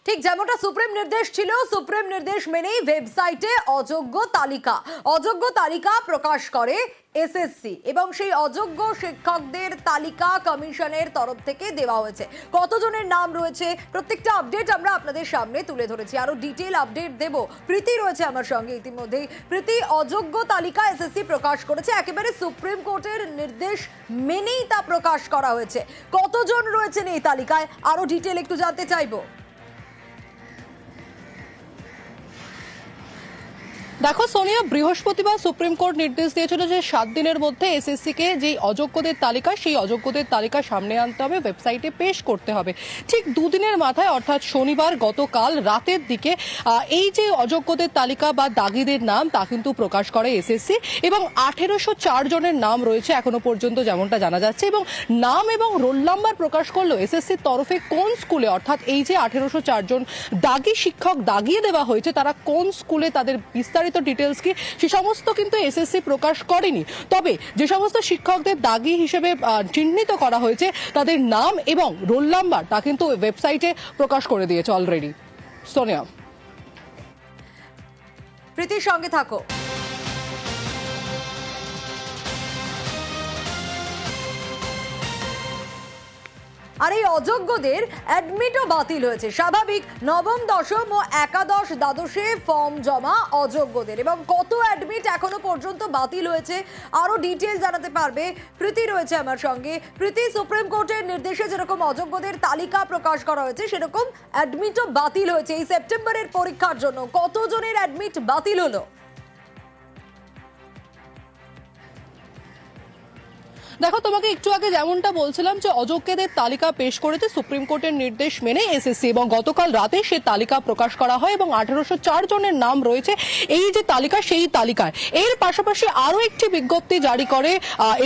ঠিক যেমনটা সুপ্রিম নির্দেশ ছিল, সুপ্রিম নির্দেশ মেনেই ওয়েবসাইটে অযোগ্য তালিকা প্রকাশ করে এসএসসি এবং সেই অযোগ্য শিক্ষকদের তালিকা কমিশনের তরফ থেকে দেওয়া হয়েছে। কতজনের নাম রয়েছে প্রত্যেকটা আপডেট আমরা আপনাদের সামনে তুলে ধরেছি। আরো ডিটেইল আপডেট দেব। প্রীতি রয়েছে আমার সঙ্গে ইতিমধ্যেই। প্রীতি, অযোগ্য তালিকা এসএসসি প্রকাশ করেছে, একেবারে সুপ্রিম কোর্টের নির্দেশ মেনেই তা প্রকাশ করা হয়েছে। কতজন রয়েছেন এই তালিকায় আরো ডিটেইল একটু জানতে চাইবো। দেখো সোনিয়া, বৃহস্পতিবার সুপ্রিম কোর্ট নির্দেশ দিয়েছিল যে 7 দিনের মধ্যে এসএসসি কে যে অযোগ্যদের তালিকা, সেই অযোগ্যদের তালিকা সামনে আনতে হবে, ওয়েবসাইটে পেশ করতে হবে। ঠিক দুদিনের মাথায় অর্থাৎ শনিবার গতকাল রাতের দিকে এই যে অযোগ্যদের তালিকা বা দাগিদের নাম তা কিন্তু প্রকাশ করে এসএসসি এবং 1804 জনের নাম রয়েছে এখনো পর্যন্ত যেমনটা জানা যাচ্ছে। এবং নাম এবং রোল নাম্বার প্রকাশ করলো এসএসসির তরফে কোন স্কুলে, অর্থাৎ এই যে 1804 জন দাগি শিক্ষক দাগিয়ে দেওয়া হয়েছে তারা কোন স্কুলে, তাদের বিস্তারিত ডিটেলস কি সে সমস্ত কিন্তু এসএসসি প্রকাশ করেনি। তবে যে সমস্ত শিক্ষকদের দাগি হিসেবে চিহ্নিত করা হয়েছে তাদের নাম এবং রোল নাম্বার তা কিন্তু ওয়েবসাইটে প্রকাশ করে দিয়েছে অলরেডি। সোনিয়া, প্রীতির সঙ্গে থাকো। আর এই অযোগ্যদের অ্যাডমিটও বাতিল হয়েছে। স্বাভাবিক, নবম, দশম ও একাদশ দ্বাদশে ফর্ম জমা অযোগ্যদের। এবং কত অ্যাডমিট এখনো পর্যন্ত বাতিল হয়েছে আরো ডিটেইল জানাতে পারবে প্রীতি রয়েছে আমার সঙ্গে। প্রীতি, সুপ্রিম কোর্টের নির্দেশে যেরকম অযোগ্যদের তালিকা প্রকাশ করা হয়েছে সেরকম অ্যাডমিটও বাতিল হয়েছে। এই সেপ্টেম্বরের পরীক্ষার জন্য কতজনের অ্যাডমিট বাতিল হলো? দেখো, তোমাকে একটু আগে যেমনটা বলছিলাম যে অযোগ্যদের তালিকা পেশ করেছে সুপ্রিম কোর্টের নির্দেশ মেনে এসএসসি এবং গতকাল রাতে সে তালিকা প্রকাশ করা হয় এবং 1804 জনের নাম রয়েছে এই যে তালিকা, সেই তালিকায়। এর পাশাপাশি আরো একটি বিজ্ঞপ্তি জারি করে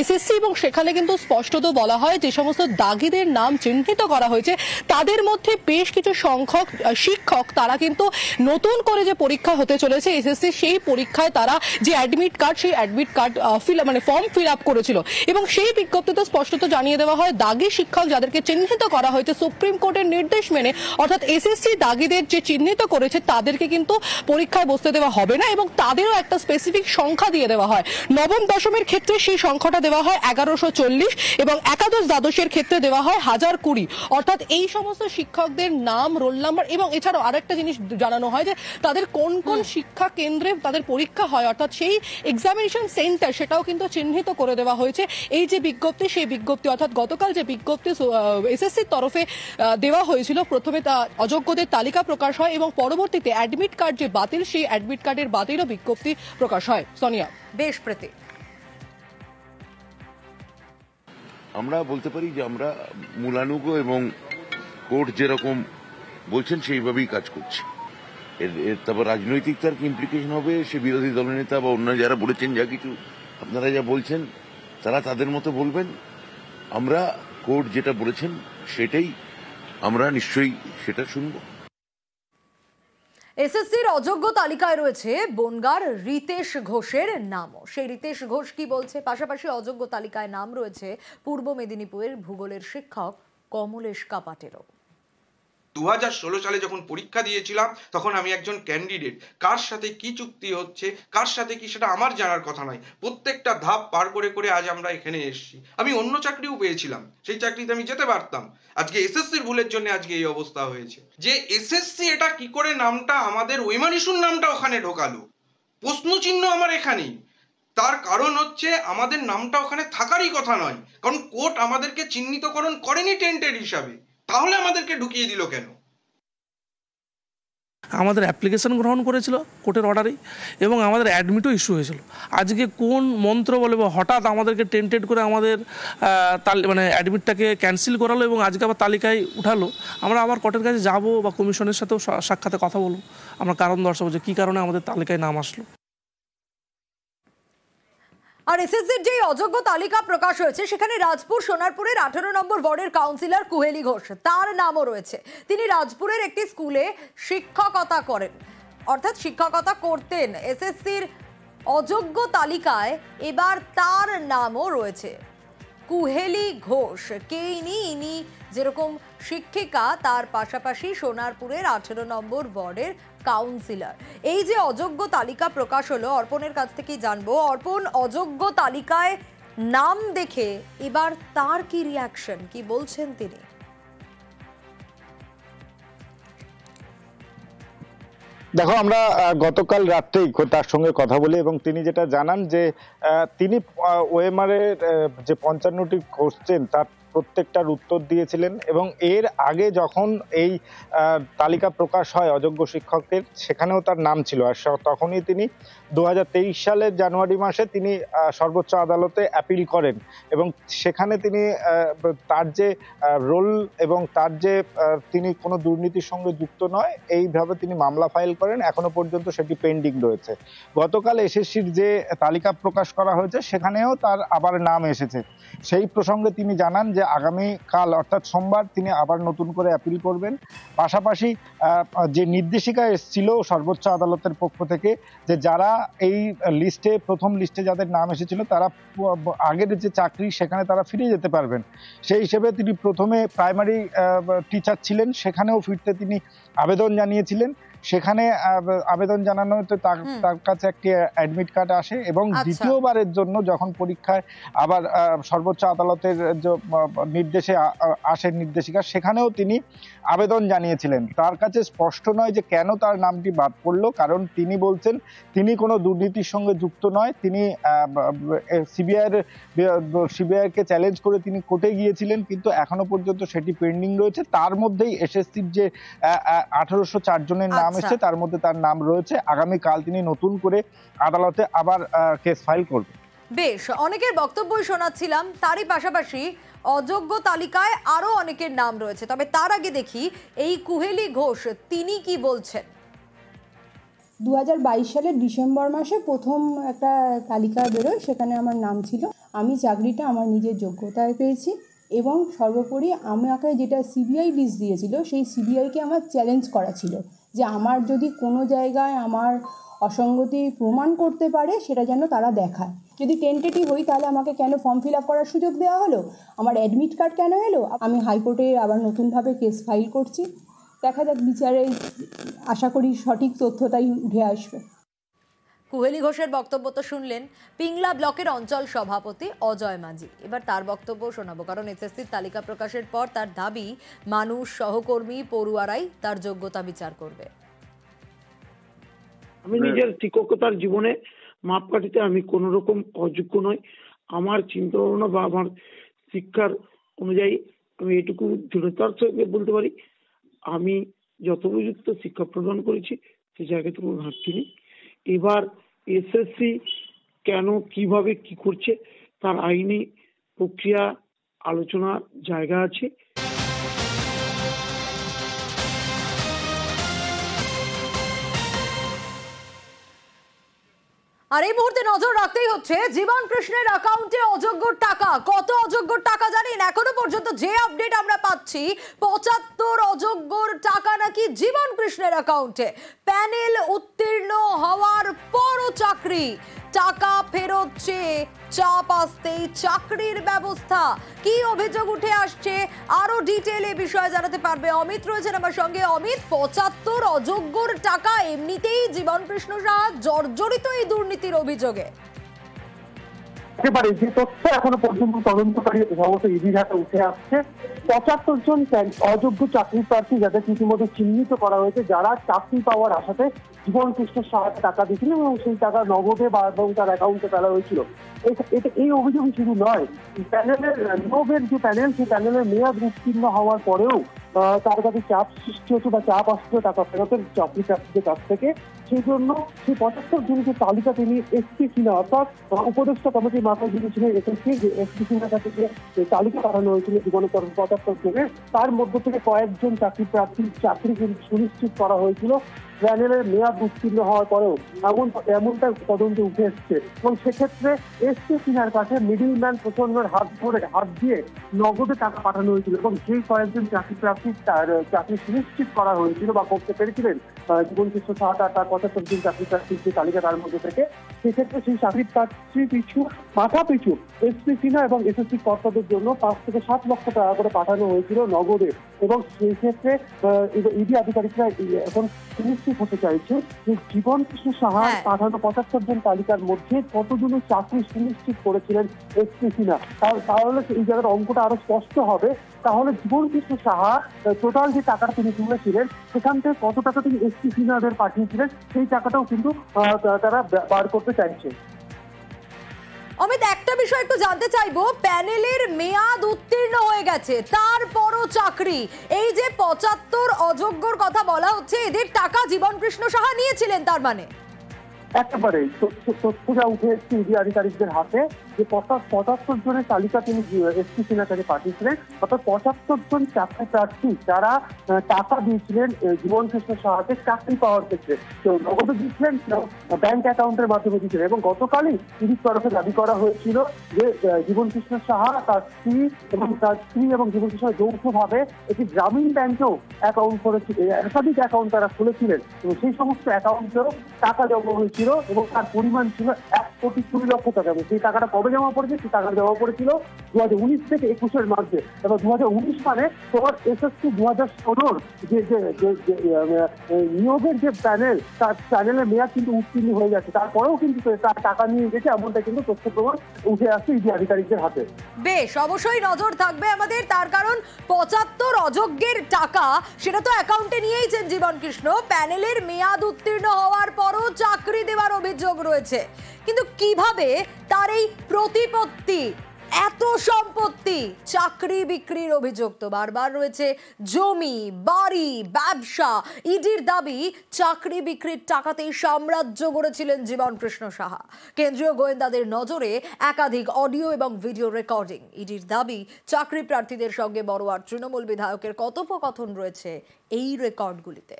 এসএসসি এবং সেখানে কিন্তু স্পষ্টত বলা হয় যে সমস্ত দাগিদের নাম চিহ্নিত করা হয়েছে তাদের মধ্যে বেশ কিছু সংখ্যক শিক্ষক তারা কিন্তু নতুন করে যে পরীক্ষা হতে চলেছে এসএসসি, সেই পরীক্ষায় তারা যে অ্যাডমিট কার্ড, সেই admit card form fill up করেছিল এবং সেই বিজ্ঞপ্তিতে স্পষ্টত জানিয়ে দেওয়া হয় দাগি শিক্ষক যাদেরকে চিহ্নিত করা হয়েছে সুপ্রিম কোর্টের নির্দেশ মেনে, অর্থাৎ এসএসসি দাগিদের যে চিহ্নিত করেছে তাদেরকে কিন্তু পরীক্ষায় বসতে দেওয়া হবে না এবং তাদেরও একটা স্পেসিফিক সংখ্যা দিয়ে দেওয়া হয়। নবম দশমের ক্ষেত্রে সেই সংখ্যাটা দেওয়া হয় 1140 এবং একাদশ দ্বাদশের ক্ষেত্রে দেওয়া হয় 1020। অর্থাৎ এই সমস্ত শিক্ষকদের নাম, রোল নাম্বার এবং এছাড়াও আরেকটা জিনিস জানানো হয় যে তাদের কোন কোন শিক্ষা কেন্দ্রে তাদের পরীক্ষা হয়, অর্থাৎ সেই এক্সামিনেশন সেন্টার সেটাও কিন্তু চিহ্নিত করে দেওয়া হয়েছে। এই যে বিজ্ঞপ্তি, সেই বিজ্ঞপ্তি অর্থাৎ গতকাল যে বিজ্ঞপ্তি এসএসসির তরফে দেওয়া হয়েছিল, প্রথমে তা অযোগ্যদের তালিকা প্রকাশ হয় এবং পরবর্তীতে অ্যাডমিট কার্ড যে বাতিল, সেই অ্যাডমিট কার্ডের বাতিলও বিজ্ঞপ্তি প্রকাশ হয়। সোনিয়া, বেশ প্রীতি, আমরা বলতে পারি যে আমরা মূলানুগ এবং কোর্ট যেরকম বলছেন সেইভাবেই কাজ করছি। এর তারপর রাজনৈতিক তার কি ইমপ্লিকেশন হবে সে বিরোধী দলনেতা বা অন্য যারা বলেছেন যা কিছু আপনারা যা বলছেন তারা তাদের মতো বলবেন। আমরা কোর্ট যেটা বলেছেন সেটাই আমরা নিশ্চয়ই সেটা শুনব। এসএসসির অযোগ্য তালিকায় রয়েছে বনগাঁর রিতেশ ঘোষের নামও। সেই রিতেশ ঘোষ কি বলছে? পাশাপাশি অযোগ্য তালিকায় নাম রয়েছে পূর্ব মেদিনীপুরের ভূগোলের শিক্ষক কমলেশ কাপাটেরও। 2016 সালে যখন পরীক্ষা দিয়েছিলাম তখন আমি একজন ক্যান্ডিডেট, কার সাথে কি চুক্তি হচ্ছে, কার সাথে কি, সেটা আমার জানার কথা নয়। প্রত্যেকটা ধাপ পার করে করে আজ আমরা এখানে এসেছি। আমি অন্য চাকরিও পেয়েছিলাম, সেই চাকরিতে আমি যেতে পারতাম। আজকে এসএসসির ভুলের জন্য আজকে এই অবস্থা হয়েছে। যে এসএসসি এটা কি করে নামটা আমাদের ওইমানিসুর নামটা ওখানে ঢোকালো, প্রশ্নচিহ্ন আমার এখানেই। তার কারণ হচ্ছে আমাদের নামটা ওখানে থাকারই কথা নয়, কারণ কোর্ট আমাদেরকে চিহ্নিতকরণ করেনি টেন্টেড হিসাবে, তাহলে আমাদেরকে ঢুকিয়ে দিল কেন? আমাদের অ্যাপ্লিকেশন গ্রহণ করেছিল কোর্টের অর্ডারেই এবং আমাদের অ্যাডমিটও ইস্যু হয়েছিল। আজকে কোন মন্ত্র বলে বা হঠাৎ আমাদেরকে টেন্টেড করে আমাদের অ্যাডমিটটাকে ক্যান্সেল করালো এবং আজকে আবার তালিকায় উঠালো। আমরা আবার কোর্টের কাছে যাব বা কমিশনের সাথেও সাক্ষাতে কথা বলবো, আমরা কারণ দর্শাবো যে কী কারণে আমাদের তালিকায় নাম আসলো। আর এসএসসির যে অযোগ্য তালিকা প্রকাশ হয়েছে সেখানে রাজপুর সোনারপুরের 18 নম্বর ওয়ার্ডের কাউন্সিলর কুহেলি ঘোষ, তার নামও রয়েছে। তিনি রাজপুরের একটি স্কুলে শিক্ষকতা করেন, অর্থাৎ শিক্ষকতা করতেন। এসএসসির অযোগ্য তালিকায় এবার তার নামও রয়েছে। কুহেলি ঘোষ কে ইনি যেরকম শিক্ষিকা, তার পাশাপাশি সোনারপুরের 18 নম্বর ওয়ার্ডের কাউন্সিলর। এই যে অযোগ্য তালিকা প্রকাশ হলো, অর্পণের কাছ থেকেই জানবো। অর্পণ, অযোগ্য তালিকায় নাম দেখে এবার তার কি রিয়াকশন, কি বলছেন তিনি? দেখো, আমরা গতকাল রাত্রেই তার সঙ্গে কথা বলি এবং তিনি যেটা জানান যে তিনি ওএমআর এর যে 55টি কোশ্চেন তার প্রত্যেকটার উত্তর দিয়েছিলেন এবং এর আগে যখন এই তালিকা প্রকাশ হয় অযোগ্য শিক্ষকদের, সেখানেও তার নাম ছিল। আর তখনই তিনি 2023 সালের জানুয়ারি মাসে তিনি সর্বোচ্চ আদালতে অ্যাপিল করেন এবং সেখানে তিনি তার যে রোল এবং তার যে তিনি কোনো দুর্নীতির সঙ্গে যুক্ত নয় এইভাবে তিনি মামলা ফাইল করেন। এখনো পর্যন্ত সেটি পেন্ডিং রয়েছে। গতকাল এসএসসির যে তালিকা প্রকাশ করা হয়েছে সেখানেও তার আবার নাম এসেছে। সেই প্রসঙ্গে তিনি জানান যে আগামীকাল অর্থাৎ সোমবার তিনি আবার নতুন করে অ্যাপিল করবেন। পাশাপাশি যে নির্দেশিকা এসেছিল সর্বোচ্চ আদালতের পক্ষ থেকে যে যারা এই লিস্টে, প্রথম লিস্টে যাদের নাম এসেছিল তারা আগের যে চাকরি সেখানে তারা ফিরে যেতে পারবেন, সেই হিসেবে তিনি প্রথমে প্রাইমারি টিচার ছিলেন, সেখানেও ফিরতে তিনি আবেদন জানিয়েছিলেন। সেখানে আবেদন জানানো হতে তার কাছে একটি অ্যাডমিট কার্ড আসে এবং দ্বিতীয়বারের জন্য যখন পরীক্ষায় আবার সর্বোচ্চ আদালতের যে নির্দেশে আসে নির্দেশিকা, সেখানেও তিনি আবেদন জানিয়েছিলেন। তার কাছে স্পষ্ট নয় যে কেন তার নামটি বাদ পড়লো, কারণ তিনি বলছেন তিনি কোনো দুর্নীতির সঙ্গে যুক্ত নয়। তিনি সিবিআইকে চ্যালেঞ্জ করে তিনি কোর্টে গিয়েছিলেন, কিন্তু এখনো পর্যন্ত সেটি পেন্ডিং রয়েছে। তার মধ্যেই এসএসসির যে 1804 জনের নাম এসেছে তার মধ্যে তার নাম রয়েছে। আগামীকাল তিনি নতুন করে আদালতে আবার কেস ফাইল করবেন। বেশ, অনেকের বক্তব্যই শোনাচ্ছিলাম, তারই পাশাপাশি অযোগ্য তালিকায় আরো অনেকের নাম রয়েছে। তবে তার আগে দেখি এই কুহেলি ঘোষ তিনি কি বলছেন। 2022 সালের ডিসেম্বর মাসে প্রথম একটা তালিকা বেরোয়, সেখানে আমার নাম ছিল। আমি চাকরিটা আমার নিজের যোগ্যতায় পেয়েছি এবং সর্বোপরি আমাকে যেটা সিবিআই লিস্ট দিয়েছিল সেই সিবিআইকে আমার চ্যালেঞ্জ করা ছিল যে আমার যদি কোনো জায়গায় আমার অসঙ্গতি প্রমাণ করতে পারে সেটা যেন তারা দেখায়। যদি টেন্টেটিভ হই তাহলে আমাকে কেন ফর্ম ফিল আপ করার সুযোগ দেওয়া হলো, আমার অ্যাডমিট কার্ড কেন এলো। আমি হাইকোর্টে আবার নতুনভাবে কেস ফাইল করছি। দেখা যাক, বিচারে আশা করি সঠিক তথ্যটাই উঠে আসবে। কুহেলি ঘোষের বক্তব্য তো শুনলেন। পিংলা ব্লকের অঞ্চল সভাপতি অজয় মাঝি, এবার তার বক্তব্য শোনাবো, কারণ এসএসসির তালিকা প্রকাশের পর তার দাবি মানুষ, সহকর্মী, পড়ুয়ারাই তার যোগ্যতা বিচার করবে। আমি নিজের শিক্ষকতার জীবনে মাপকাঠিতে আমি কোন রকম অযোগ্য নই। আমার চিন্তা ভাবনা বা আমার শিক্ষার অনুযায়ী আমি এটুকু দৃঢ়তার সঙ্গে বলতে পারি, আমি যথোপযুক্ত শিক্ষা প্রদান করেছি, সে জায়গাতে কোনো ঘাটতি নেই। এবার এসএসসি কেন, কিভাবে, কি করছে তার আইনি প্রক্রিয়া আলোচনার জায়গা আছে। আর এই মুহূর্তে নজর রাখতেই হচ্ছে জীবন কৃষ্ণের অ্যাকাউন্টে অযোগ্যর টাকা। কত অযোগ্যর টাকা জানেন? এখনো পর্যন্ত যে আপডেট আমরা পাচ্ছি 75 অযোগ্যর টাকা নাকি জীবন কৃষ্ণের অ্যাকাউন্টে। প্যানেল উত্তীর্ণ হওয়ার পরও চাকরি, টাকা ফেরত চেয়ে চাপ আসতেই চাকরির ব্যবস্থা। কি অভিযোগ উঠে আসছে আরো ডিটেল এ বিষয়ে জানাতে পারবে অমিত, রয়েছেন আমার সঙ্গে। অমিত, 75 অযোগ্যর টাকা এমনিতেই জীবন কৃষ্ণ সাহা জর্জরিত এই দুর্নীতির অভিযোগে। একেবারে যে তথ্য এখনো পর্যন্ত তদন্তকারী সম্ভবত ইডির হাতে উঠে আসছে, 75 জন অযোগ্য চাকরি প্রার্থী যাদের ইতিমধ্যে চিহ্নিত করা হয়েছে, যারা চাকরি পাওয়ার আশাতে জীবন কৃষ্ণের সাহায্যে টাকা দিয়েছিলেন এবং সেই টাকা নগদে বা এবং তার অ্যাকাউন্টে ফেলা হয়েছিল। এই অভিযোগ শুধু নয়, প্যানেলের নিয়োগের যে প্যানেল, সেই প্যানেলের মেয়াদ উত্তীর্ণ হওয়ার পরেও তার কাছে চাপ সৃষ্টি হচ্ছে বা চাপ আসছে টাকা ফেরতের চাকরি প্রার্থীদের কাছ থেকে। সেই জন্য সেই 75 জনকে তালিকা তিনি এসপি সিনহা অর্থাৎ উপদেষ্টা কমিটির মাথায় যিনি ছিলেন এসএসসি, যে এসপি সিনহার কাছে যে তালিকা পাঠানো হয়েছিল জীবনের 75 জনের, তার মধ্য থেকে কয়েকজন চাকরি প্রার্থীর চাকরি কিন্তু সুনিশ্চিত করা হয়েছিল প্যানেলের মেয়াদ উত্তীর্ণ হওয়ার পরেও। এমনটা তদন্তে উঠে এসছে এবং সেক্ষেত্রে এসপি সিনহার কাছে মিডিলম্যান প্রচন্ডের হাত দিয়ে নগদে টাকা পাঠানো হয়েছিল এবং সেই কয়েকজন চাকরি প্রার্থী তার চাকরি সুনিশ্চিত করা হয়েছিল বা করতে পেরেছিলেন জীবন কৃষ্ণ সাহা তার 75 জন চাকরি প্রার্থীর যে তালিকা তার মধ্যে থেকে সেক্ষেত্রে সেই চাকরি প্রার্থী পিছু মাথা পিছু এসপি সিনহা এবং এসএসসি কর্তাদের জন্য 5 থেকে 7 লক্ষ টাকা করে পাঠানো হয়েছিল নগদে। এবং সেই ক্ষেত্রে ইডি আধিকারিকরা এখন সুনিশ্চিত হতে চাইছে যে জীবন কৃষ্ণ সাহার পাঠানো 75 জন তালিকার মধ্যে কতজনের চাকরি সুনিশ্চিত করেছিলেন এসপি সিনহা। তাহলে এই জায়গার অঙ্কটা আরো স্পষ্ট হবে। তাহলে জীবন কৃষ্ণ সাহা টোটাল যে টাকাটা তিনি তুলেছিলেন সেখান থেকে কত টাকা তিনি এসপি সিনহাদের পাঠিয়েছিলেন সেই টাকাটাও কিন্তু তারা বার করতে চাইছে। অমিত, একটা বিষয় একটু জানতে চাইবো, প্যানেলের মেয়াদ উত্তীর্ণ হয়ে গেছে তারপরও চাকরি, এই যে 75 অযোগ্যর কথা বলা হচ্ছে, এদের টাকা জীবন কৃষ্ণ সাহা নিয়েছিলেন তার মানে? একেবারে তথ্যটা উঠে এসছে ইডি আধিকারিকদের হাতে যে 75 জনের তালিকা তিনি এসপি সিনহার কাছে পাঠিয়েছিলেন। অর্থাৎ 75 জন চাকরি প্রার্থী যারা টাকা দিয়েছিলেন জীবন কৃষ্ণ সাহাকে চাকরি পাওয়ার ক্ষেত্রে, কেউ নগদে দিয়েছিলেন, ব্যাংক অ্যাকাউন্টের মাধ্যমে দিয়েছিলেন। এবং গতকালই ইডির তরফে দাবি করা হয়েছিল যে জীবন কৃষ্ণ সাহা তার স্ত্রী এবং জীবন কৃষ্ণ যৌথভাবে একটি গ্রামীণ ব্যাংকেও অ্যাকাউন্ট করেছিল, একাধিক অ্যাকাউন্ট তারা খুলেছিলেন এবং সেই সমস্ত অ্যাকাউন্টেও টাকা জমা হয়েছিল এবং তার পরিমাণ ছিল 1,20,00,000 টাকা। সেই টাকাটা কবে জমা পড়েছে? সেই টাকাটা জমা পড়েছিল 2019 থেকে 21-এর মধ্যে। এবং 2019 সালে তোমার এসএসসি 2016 যে নিয়োগের যে প্যানেল, তার প্যানেলের মেয়াদ কিন্তু উত্তীর্ণ হয়ে যাচ্ছে, তারপরেও কিন্তু তার টাকা নিয়ে গেছে, এমনটা কিন্তু তথ্য প্রমাণ উঠে আসছে ইডি আধিকারিকদের হাতে। বেশ, অবশ্যই নজর থাকবে আমাদের, তার কারণ 75 অযোগ্যের টাকা সেটা তো অ্যাকাউন্টে নিয়েইছেন জীবন কৃষ্ণ, প্যানেলের মেয়াদ উত্তীর্ণ হওয়ার পরও চাকরি দেওয়ার অভিযোগ রয়েছে। কিন্তু কিভাবে তার এই প্রতিপত্তি, এত সম্পত্তি, চাকরি বিক্রির অভিযোগ তো বারবার রয়েছে, জমি, বাড়ি, ব্যবসা, ইডির দাবি চাকরি বিক্রির টাকাতেই সাম্রাজ্য গড়েছিলেন জীবন কৃষ্ণ সাহা। কেন্দ্রীয় গোয়েন্দাদের নজরে একাধিক অডিও এবং ভিডিও রেকর্ডিং। ইডির দাবি চাকরি প্রার্থীদের সঙ্গে বড়োয়ার তৃণমূল বিধায়কের কথোপকথন রয়েছে এই রেকর্ডগুলিতে।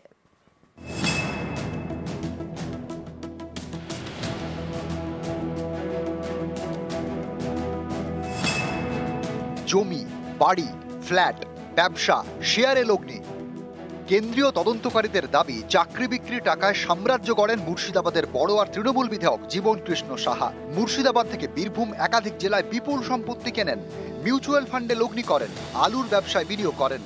জমি, বাড়ি, ফ্ল্যাট, ব্যবসা, শেয়ারে লগ্নি। কেন্দ্রীয় তদন্তকারীদের দাবি চাকরি বিক্রির টাকায় সাম্রাজ্য গড়েন মুর্শিদাবাদের বড়োয়ার তৃণমূল বিধায়ক জীবন কৃষ্ণ সাহা। মুর্শিদাবাদ থেকে বীরভূম একাধিক জেলায় বিপুল সম্পত্তি কেনেন, মিউচুয়াল ফান্ডে লগ্নি করেন, আলুর ব্যবসায় বিনিয়োগ করেন।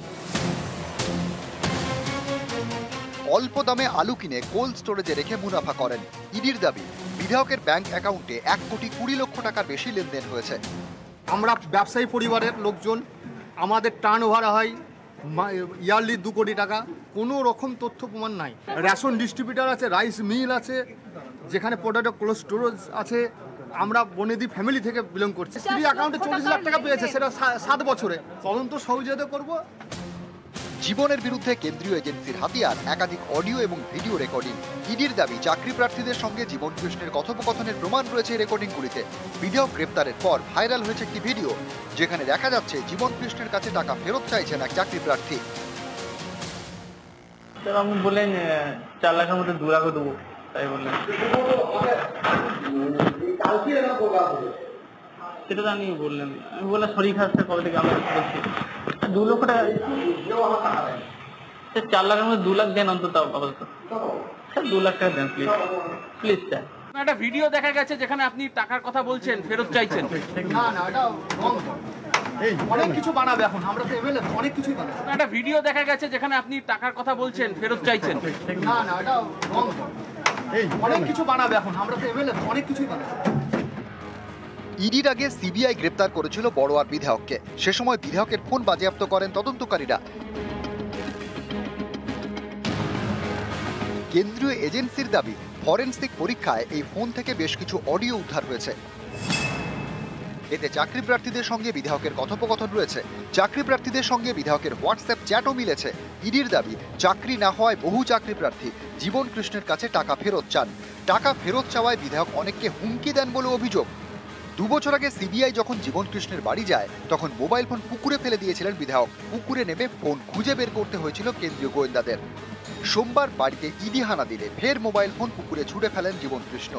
অল্প দামে আলু কিনে কোল্ড স্টোরেজে রেখে মুনাফা করেন। ইডির দাবি বিধায়কের ব্যাংক অ্যাকাউন্টে 1,20,00,000 টাকার বেশি লেনদেন হয়েছে। আমরা ব্যবসায়ী পরিবারের লোকজন, আমাদের টার্ন ওভার হয় ইয়ারলি 2 কোটি টাকা, কোনো রকম তথ্য প্রমাণ নাই। রেশন ডিস্ট্রিবিউটার আছে, রাইস মিল আছে, যেখানে পটেটো কোল্ড স্টোরেজ আছে। আমরা বনেদি ফ্যামিলি থেকে বিলং করছি। স্ত্রী অ্যাকাউন্টে 40 লাখ টাকা পেয়েছে, সেটা 7 বছরে। তদন্ত সহযোগিতা করব। জীবনের বিরুদ্ধে কেন্দ্রীয় এজেন্সির হাতিয়ার একাধিক অডিও এবং ভিডিও রেকর্ডিং। ইডির দাবি চাকরি প্রার্থীদের সঙ্গে জীবন কৃষ্ণের কথোপকথনের প্রমাণ রয়েছে রেকর্ডিংগুলিতে। বিধায়ক গ্রেপ্তারের পর ভাইরাল হয়েছে একটি ভিডিও, যেখানে দেখা যাচ্ছে জীবন কৃষ্ণের কাছে টাকা ফেরত চাইছেন এক চাকরি প্রার্থী। আপনি বললেন 4 লাখের মধ্যে 2 লাখ দেবো, তাই বললেন। সেটা তো আমি বললাম, শরীর খারাপ কবে থেকে আমরা বলছি 2 লক্ষ টাকা, 4 লাখের মধ্যে 2 লাখ দেন অন্তত, আপাতত 2 লাখ টাকা দেন প্লিজ, প্লিজ স্যার। একটা ভিডিও দেখা গেছে যেখানে আপনি টাকার কথা বলছেন, ফেরত চাইছেন। না না, এটা অনেক কিছু বানাবে এখন, আমরা তো এভেলেবল, অনেক কিছুই বানাবে। একটা ভিডিও দেখা গেছে যেখানে আপনি টাকার কথা বলছেন, ফেরত চাইছেন। না না, এটা অনেক কিছু বানাবে এখন, আমরা তো এভেলেবল, অনেক কিছুই বানাবে। ইডির আগে সিবিআই গ্রেপ্তার করেছিল বড়োয়ার বিধায়ককে। সে সময় বিধায়কের ফোন বাজেয়াপ্ত করেন তদন্তকারীরা। কেন্দ্রীয় এজেন্সির দাবি ফরেনসিক পরীক্ষায় এই ফোন থেকে বেশ কিছু অডিও উদ্ধার হয়েছে। এতে চাকরি প্রার্থীদের সঙ্গে বিধায়কের কথোপকথন রয়েছে। চাকরি প্রার্থীদের সঙ্গে বিধায়কের হোয়াটসঅ্যাপ চ্যাটও মিলেছে। ইডির দাবি চাকরি না হওয়ায় বহু চাকরি প্রার্থী জীবন কৃষ্ণের কাছে টাকা ফেরত চান। টাকা ফেরত চাওয়ায় বিধায়ক অনেককে হুমকি দেন বলে অভিযোগ। 2 বছর আগে সিবিআই যখন জীবন কৃষ্ণের বাড়ি যায়, তখন মোবাইল ফোন পুকুরে ফেলে দিয়েছিলেন বিধায়ক। পুকুরে নেমে ফোন খুঁজে বের করতে হয়েছিল কেন্দ্রীয় গোয়েন্দাদের। সোমবার বাড়িতে ইডি হানা দিলে ফের মোবাইল ফোন পুকুরে ছুড়ে ফেলেন জীবন কৃষ্ণ।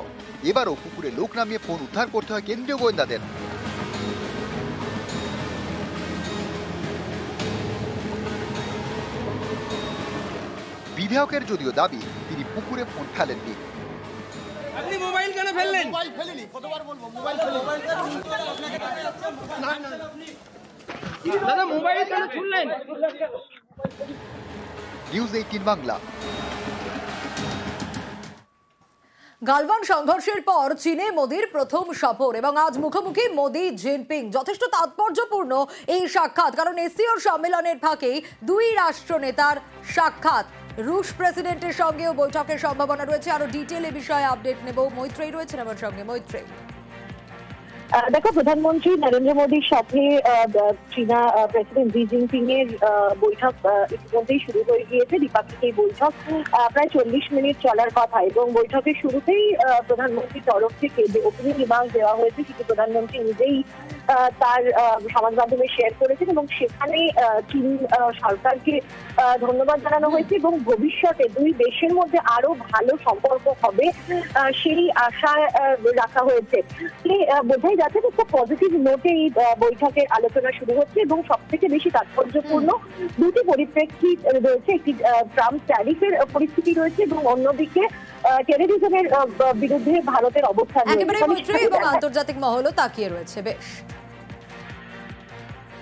এবারও পুকুরে লোক নামিয়ে ফোন উদ্ধার করতে হয় কেন্দ্রীয় গোয়েন্দাদের। বিধায়কের যদিও দাবি তিনি পুকুরে ফোন ফেলেননি। আপনি মোবাইল কেন ফেললেন? মোবাইল ফেলিনি, কতবার বলবো মোবাইল ফেলিনি। দাদা মোবাইল কেন ছুড়লেন? নিউজ 18 বাংলা। গালওয়ান সংঘর্ষের পর চীনে মোদির প্রথম সফর এবং আজ মুখোমুখি মোদি জিনপিং। যথেষ্ট তাৎপর্যপূর্ণ এই সাক্ষাৎ, কারণ এসসিও সম্মেলনের ফাঁকে দুই রাষ্ট্রনেতার সাক্ষাৎ। রুশ প্রেসিডেন্টের সঙ্গেও বৈঠকের সম্ভাবনা রয়েছে। আরো ডিটেল এ বিষয়ে আপডেট নেব, মৈত্রেয়ী রয়েছেন আমার সঙ্গে। মৈত্রেয়ী, দেখো, প্রধানমন্ত্রী নরেন্দ্র মোদীর সাথে চীনা প্রেসিডেন্ট জি জিনপিং এর বৈঠক ইতিমধ্যেই শুরু হয়ে গিয়েছে। দ্বিপাক্ষিক এই বৈঠক প্রায় 40 মিনিট চলার কথা এবং বৈঠকের শুরুতেই প্রধানমন্ত্রীর তরফ থেকে যে ওপেনিং রিমার্ক দেওয়া হয়েছে সেটি প্রধানমন্ত্রী নিজেই তার সমাজ মাধ্যমে শেয়ার করেছেন এবং সেখানে চীন সরকারকে ধন্যবাদ জানানো হয়েছে এবং ভবিষ্যতে দুই দেশের মধ্যে আরো ভালো সম্পর্ক হবে সেই আশা রাখা হয়েছে। বোঝাই যাচ্ছে যে একটা পজিটিভ নোটে এই বৈঠকের আলোচনা শুরু হচ্ছে এবং সব থেকে বেশি তাৎপর্যপূর্ণ দুটি পরিপ্রেক্ষিত রয়েছে। একটি ট্রাম্প ট্যারিফের পরিস্থিতি রয়েছে এবং অন্যদিকে টেররিজমের বিরুদ্ধে ভারতের অবস্থান। একেবারে মৈত্রেয়ী, এবং আন্তর্জাতিক মহলও তাকিয়ে রয়েছে। বেশ।